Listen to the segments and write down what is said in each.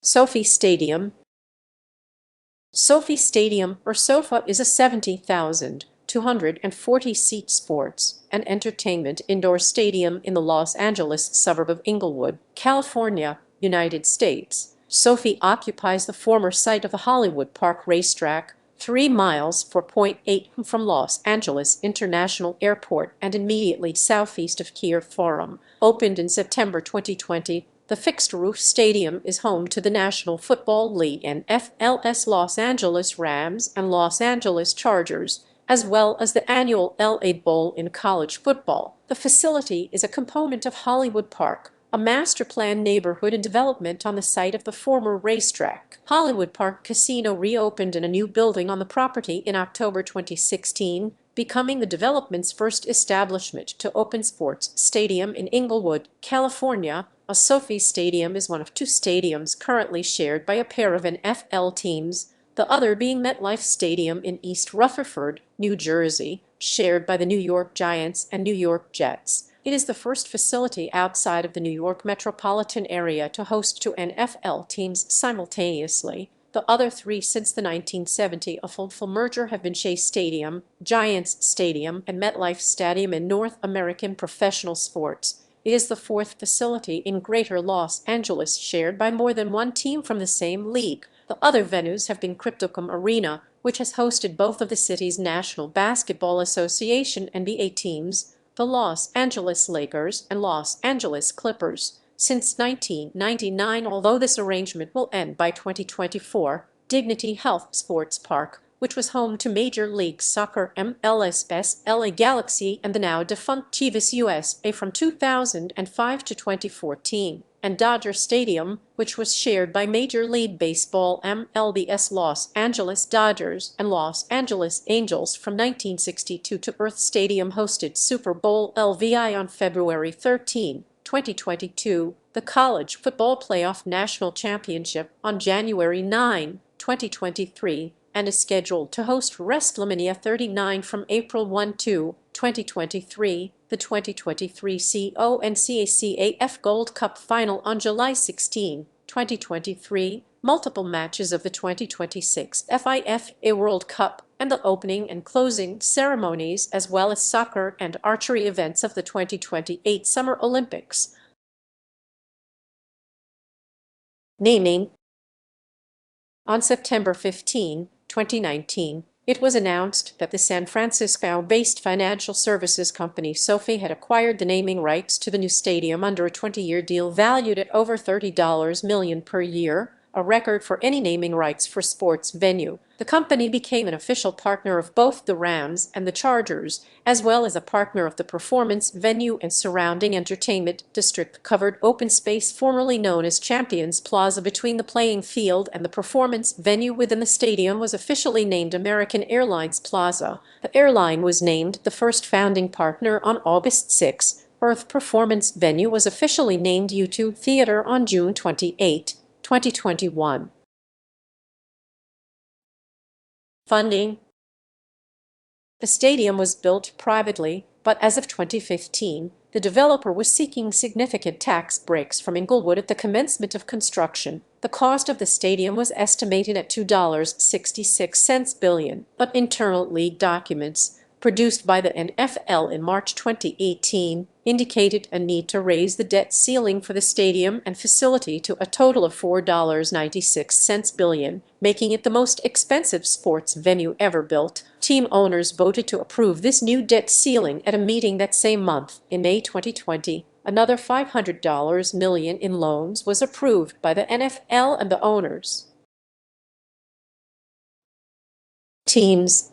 SoFi Stadium. SoFi Stadium, or SoFa, is a 70,240-seat sports and entertainment indoor stadium in the Los Angeles suburb of Inglewood, California, United States. SoFi occupies the former site of the Hollywood Park racetrack, 3 miles (4.8 from Los Angeles International Airport and immediately southeast of Kier Forum. Opened in September 2020, the fixed-roof stadium is home to the National Football League NFL's Los Angeles Rams and Los Angeles Chargers, as well as the annual LA Bowl in college football. The facility is a component of Hollywood Park, a master-planned neighborhood and development on the site of the former racetrack. Hollywood Park Casino reopened in a new building on the property in October 2016, becoming the development's first establishment to open sports stadium in Inglewood, California. A SoFi Stadium is one of 2 stadiums currently shared by a pair of NFL teams, the other being MetLife Stadium in East Rutherford, New Jersey, shared by the New York Giants and New York Jets. It is the first facility outside of the New York metropolitan area to host 2 NFL teams simultaneously. The other 3 since the 1970 full merger have been Shea Stadium, Giants Stadium, and MetLife Stadium in North American professional sports. It is the 4th facility in Greater Los Angeles shared by more than 1 team from the same league. The other venues have been Crypto.com Arena, which has hosted both of the city's National Basketball Association NBA teams, the Los Angeles Lakers and Los Angeles Clippers, since 1999, although this arrangement will end by 2024. Dignity Health Sports Park, which was home to Major League Soccer MLS's LA Galaxy and the now defunct Chivas USA from 2005 to 2014, and Dodger Stadium, which was shared by Major League Baseball MLB's Los Angeles Dodgers and Los Angeles Angels from 1962 to Earth Stadium hosted Super Bowl LVI on February 13, 2022, the College Football Playoff National Championship on January 9, 2023, and is scheduled to host WrestleMania 39 from April 1–2, 2023, the 2023 CONCACAF Gold Cup Final on July 16, 2023, multiple matches of the 2026 FIFA World Cup, and the opening and closing ceremonies, as well as soccer and archery events of the 2028 Summer Olympics. Naming. On September 15, 2019, it was announced that the San Francisco-based financial services company SoFi had acquired the naming rights to the new stadium under a 20-year deal valued at over $30 million per year, a record for any naming rights for sports venue. The company became an official partner of both the Rams and the Chargers, as well as a partner of the performance venue and surrounding entertainment district covered open space formerly known as Champions Plaza between the playing field and the performance venue within the stadium was officially named American Airlines Plaza. The airline was named the first founding partner on August 6. Earth Performance Venue was officially named U2 Theater on June 28, 2021. Funding. The stadium was built privately, but as of 2015, the developer was seeking significant tax breaks from Inglewood at the commencement of construction. The cost of the stadium was estimated at $2.66 billion, but internal league documents produced by the NFL in March 2018 indicated a need to raise the debt ceiling for the stadium and facility to a total of $4.96 billion, making it the most expensive sports venue ever built. Team owners voted to approve this new debt ceiling at a meeting that same month. In May 2020, another $500 million in loans was approved by the NFL and the owners. Teams.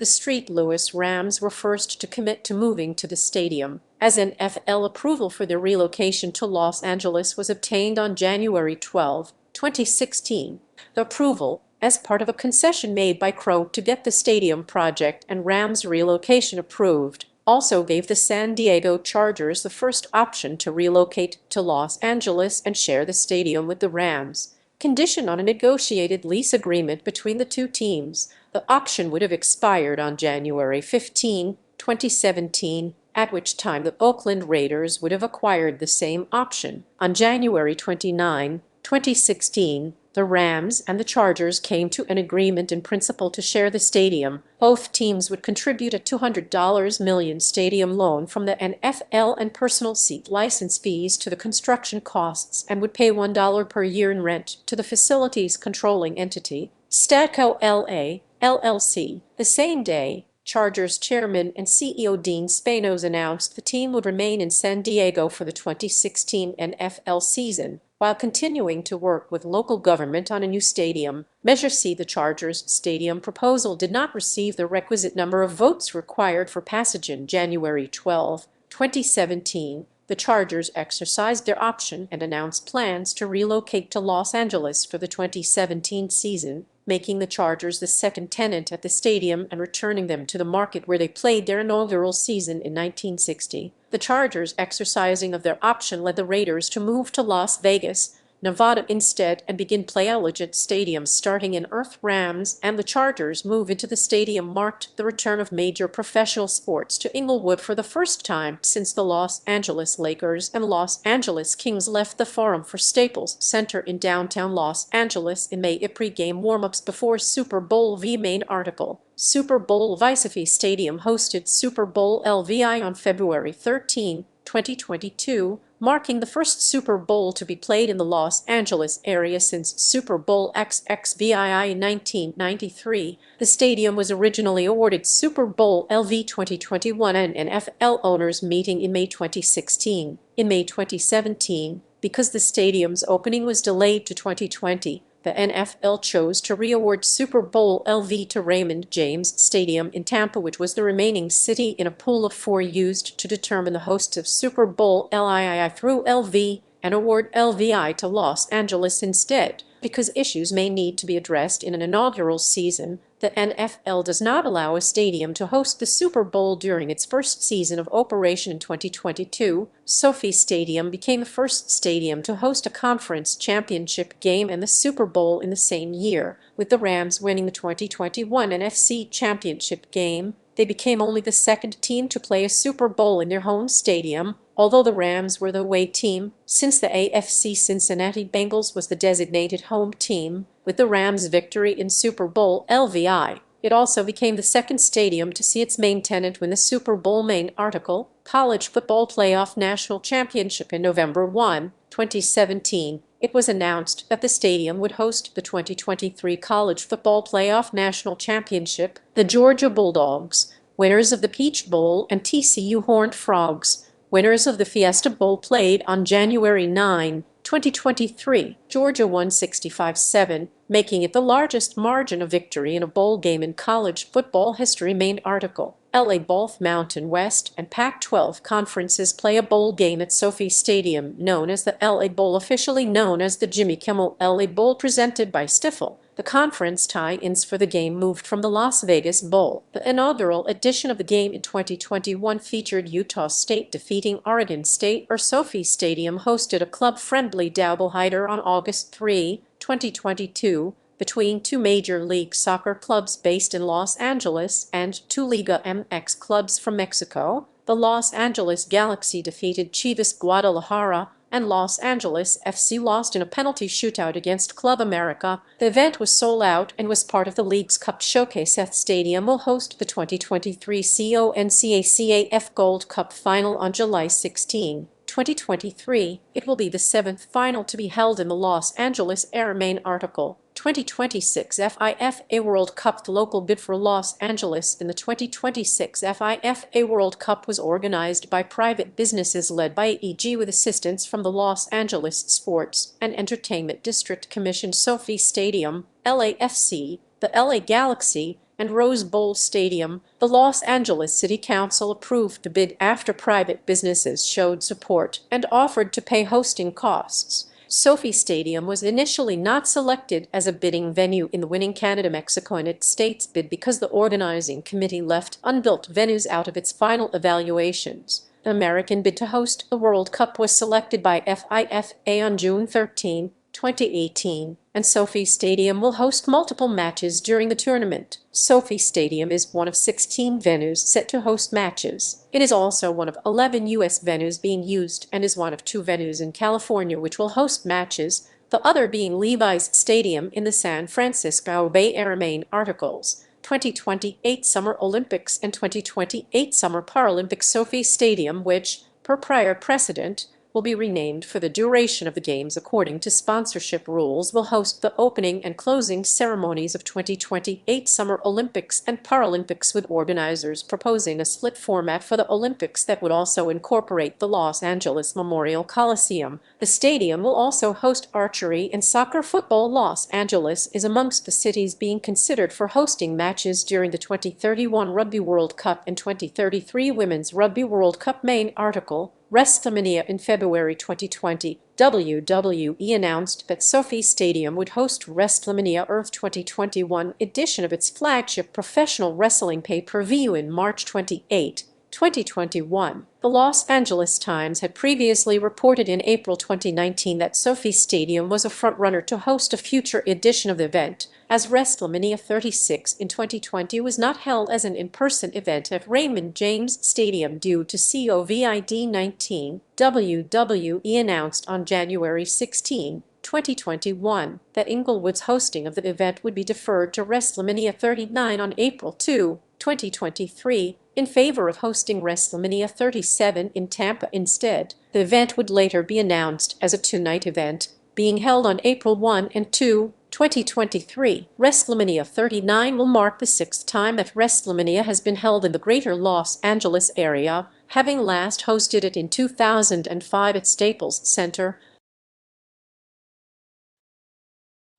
The St. Louis Rams were first to commit to moving to the stadium, as NFL approval for their relocation to Los Angeles was obtained on January 12, 2016. The approval, as part of a concession made by Crow to get the stadium project and Rams relocation approved, also gave the San Diego Chargers the first option to relocate to Los Angeles and share the stadium with the Rams, conditioned on a negotiated lease agreement between the 2 teams. The auction would have expired on January 15, 2017, at which time the Oakland Raiders would have acquired the same option. On January 29, 2016, the Rams and the Chargers came to an agreement in principle to share the stadium. Both teams would contribute a $200 million stadium loan from the NFL and personal seat license fees to the construction costs, and would pay $1 per year in rent to the facility's controlling entity, Statco LA, LLC. The same day, Chargers chairman and CEO Dean Spanos announced the team would remain in San Diego for the 2016 NFL season, while continuing to work with local government on a new stadium. Measure C. The Chargers stadium proposal did not receive the requisite number of votes required for passage in January 12, 2017. The Chargers exercised their option and announced plans to relocate to Los Angeles for the 2017 season, making the Chargers the second tenant at the stadium and returning them to the market where they played their inaugural season in 1960. The Chargers exercising of their option led the Raiders to move to Las Vegas, Nevada instead and begin play at Allegiant Stadium starting in Earth. Rams and the Chargers move into the stadium marked the return of major professional sports to Inglewood for the first time since the Los Angeles Lakers and Los Angeles Kings left the Forum for Staples Center in downtown Los Angeles in May. Pre-game warm-ups before Super Bowl V. Main article. Super Bowl SoFi Stadium hosted Super Bowl LVI on February 13, 2022, marking the first Super Bowl to be played in the Los Angeles area since Super Bowl XXVII in 1993. The stadium was originally awarded Super Bowl LV 2021 at an NFL owners meeting in May 2016. In May 2017, because the stadium's opening was delayed to 2020, the NFL chose to re-award Super Bowl LV to Raymond James Stadium in Tampa, which was the remaining city in a pool of 4 used to determine the hosts of Super Bowl LII through LV, and award LVI to Los Angeles instead. Because issues may need to be addressed in an inaugural season, the NFL does not allow a stadium to host the Super Bowl during its first season of operation in 2022. SoFi Stadium became the first stadium to host a conference championship game and the Super Bowl in the same year, with the Rams winning the 2021 NFC Championship game. They became only the second team to play a Super Bowl in their home stadium, although the Rams were the away team, since the AFC Cincinnati Bengals was the designated home team. With the Rams' victory in Super Bowl LVI, it also became the second stadium to see its main tenant win the Super Bowl. Main article. College Football Playoff National Championship. In November 1, 2017, it was announced that the stadium would host the 2023 College Football Playoff National Championship. The Georgia Bulldogs, winners of the Peach Bowl, and TCU Horned Frogs, winners of the Fiesta Bowl, played on January 9, 2023. Georgia won 65-7, making it the largest margin of victory in a bowl game in college football history. Main article. LA. Both Mountain West and Pac-12 conferences play a bowl game at SoFi Stadium, known as the LA Bowl, officially known as the Jimmy Kimmel LA Bowl, presented by Stifel. The conference tie-ins for the game moved from the Las Vegas Bowl. The inaugural edition of the game in 2021 featured Utah State defeating Oregon State. SoFi Stadium hosted a club-friendly doubleheader on August 3, 2022, between 2 Major League Soccer clubs based in Los Angeles and 2 Liga MX clubs from Mexico. The Los Angeles Galaxy defeated Chivas Guadalajara, and Los Angeles FC lost in a penalty shootout against Club America. The event was sold out and was part of the League's Cup Showcase. Stadium will host the 2023 CONCACAF Gold Cup Final on July 16, 2023. It will be the 7th final to be held in the Los Angeles area. Main article. 2026 FIFA World Cup. The local bid for Los Angeles in the 2026 FIFA World Cup was organized by private businesses led by EG with assistance from the Los Angeles Sports and Entertainment District Commission. SoFi Stadium, LAFC, the LA Galaxy, and Rose Bowl Stadium. The Los Angeles City Council approved the bid after private businesses showed support and offered to pay hosting costs. SoFi Stadium was initially not selected as a bidding venue in the winning Canada-Mexico and its states bid because the organizing committee left unbuilt venues out of its final evaluations. The American bid to host the World Cup was selected by FIFA on June 13, 2018, and SoFi Stadium will host multiple matches during the tournament. SoFi Stadium is one of 16 venues set to host matches. It is also one of 11 U.S. venues being used and is one of 2 venues in California which will host matches. the other being Levi's Stadium in the San Francisco Bay Area. Main articles: 2028 Summer Olympics and 2028 Summer Paralympics. SoFi Stadium, which, per prior precedent, will be renamed for the duration of the Games according to sponsorship rules, will host the opening and closing ceremonies of 2028 Summer Olympics and Paralympics, with organizers proposing a split format for the Olympics that would also incorporate the Los Angeles Memorial Coliseum. The stadium will also host archery and soccer. Football. Los Angeles is amongst the cities being considered for hosting matches during the 2031 Rugby World Cup and 2033 Women's Rugby World Cup. Main article: WrestleMania. In February 2020, WWE announced that SoFi Stadium would host WrestleMania Earth 2021 edition of its flagship professional wrestling pay-per-view in March 28, 2021. The Los Angeles Times had previously reported in April 2019 that SoFi Stadium was a frontrunner to host a future edition of the event, as WrestleMania 36 in 2020 was not held as an in-person event at Raymond James Stadium due to COVID-19. WWE announced on January 16, 2021, that Inglewood's hosting of the event would be deferred to WrestleMania 39 on April 2, 2023, in favor of hosting WrestleMania 37 in Tampa instead. The event would later be announced as a two-night event, being held on April 1 and 2, 2023. WrestleMania 39 will mark the sixth time that WrestleMania has been held in the greater Los Angeles area, having last hosted it in 2005 at Staples Center,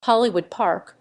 Hollywood Park,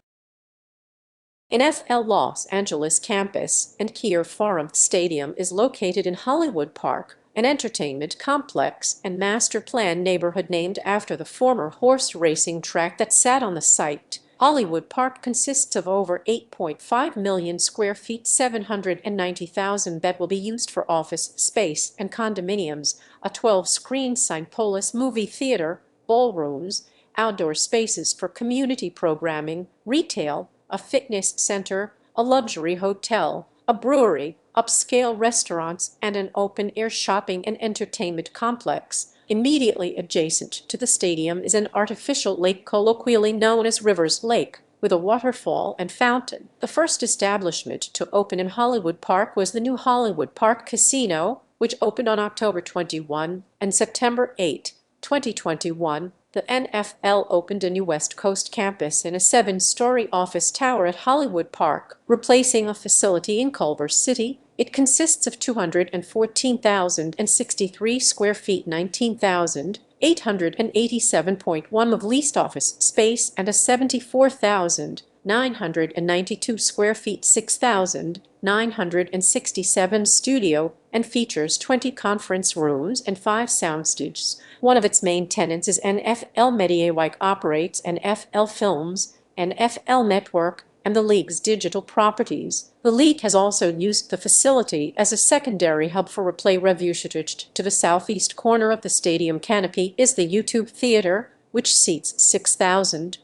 NFL Los Angeles campus, and Kia Forum Stadium is located in Hollywood Park, an entertainment complex and master plan neighborhood named after the former horse racing track that sat on the site. Hollywood Park consists of over 8.5 million square feet, 790,000 that will be used for office space and condominiums, a 12-screen Cinepolis movie theater, ballrooms, outdoor spaces for community programming, retail, a fitness center, a luxury hotel, a brewery, upscale restaurants, and an open-air shopping and entertainment complex. Immediately adjacent to the stadium is an artificial lake colloquially known as Rivers Lake, with a waterfall and fountain. The first establishment to open in Hollywood Park was the new Hollywood Park Casino, which opened on October 21 and September 8, 2021. The NFL opened a new West Coast campus in a 7-story office tower at Hollywood Park, replacing a facility in Culver City. It consists of 214,063 square feet, 19,887.1 of leased office space, and a 74,992 square feet, 6,967 studio, and features 20 conference rooms and 5 soundstages. One of its main tenants is NFL Media, which operates NFL Films, NFL Network, and the league's digital properties. The league has also used the facility as a secondary hub for replay reviews. To the southeast corner of the stadium canopy is the YouTube Theater, which seats 6,000.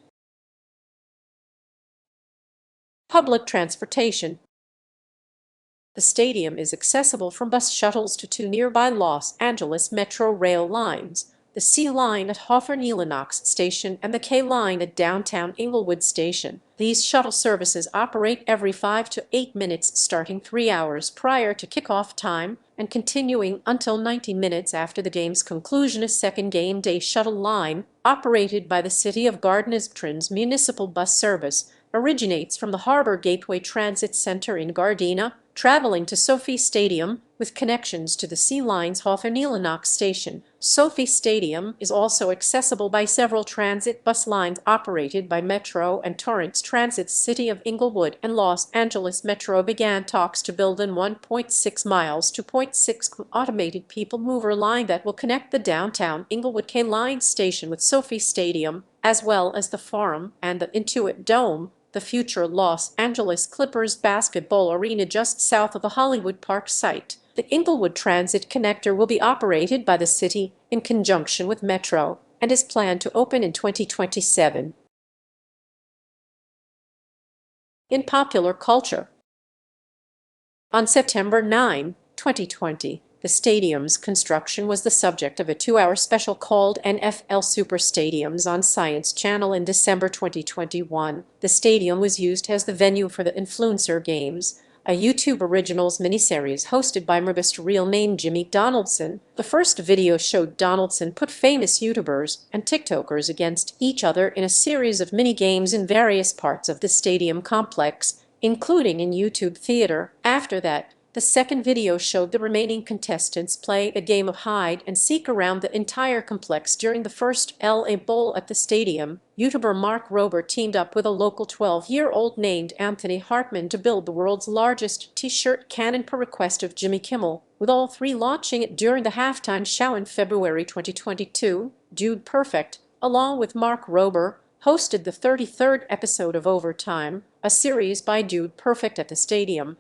Public transportation. The stadium is accessible from bus shuttles to 2 nearby Los Angeles Metro rail lines, the C line at Hoffer-Neelanox Station and the K line at downtown Inglewood Station. These shuttle services operate every 5 to 8 minutes, starting 3 hours prior to kickoff time and continuing until 90 minutes after the game's conclusion. A second game day shuttle line, operated by the City of Gardena municipal bus service, originates from the Harbor Gateway Transit Center in Gardena, traveling to SoFi Stadium with connections to the C Line's Hoffer-Neelanox Station. SoFi Stadium is also accessible by several transit bus lines operated by Metro and Torrance Transit. City of Inglewood and Los Angeles Metro began talks to build an 1.6 miles, 2.6 automated people mover line that will connect the downtown Inglewood K Line station with SoFi Stadium, as well as the Forum and the Intuit Dome, the future Los Angeles Clippers basketball arena just south of the Hollywood Park site. The Inglewood Transit Connector will be operated by the city in conjunction with Metro and is planned to open in 2027. In popular culture. On September 9, 2020, The stadium's construction was the subject of a 2-hour special called NFL Super Stadiums on Science Channel in December 2021. The stadium was used as the venue for the Influencer Games, a YouTube Originals miniseries hosted by Mrbist real name Jimmy Donaldson. The first video showed Donaldson put famous YouTubers and TikTokers against each other in a series of mini-games in various parts of the stadium complex, including in YouTube Theater. After that, the second video showed the remaining contestants play a game of hide and seek around the entire complex during the first LA Bowl at the stadium. YouTuber Mark Rober teamed up with a local 12-year-old named Anthony Hartman to build the world's largest t-shirt cannon per request of Jimmy Kimmel, with all three launching it during the halftime show in February 2022. Dude Perfect, along with Mark Rober, hosted the 33rd episode of Overtime, a series by Dude Perfect at the stadium.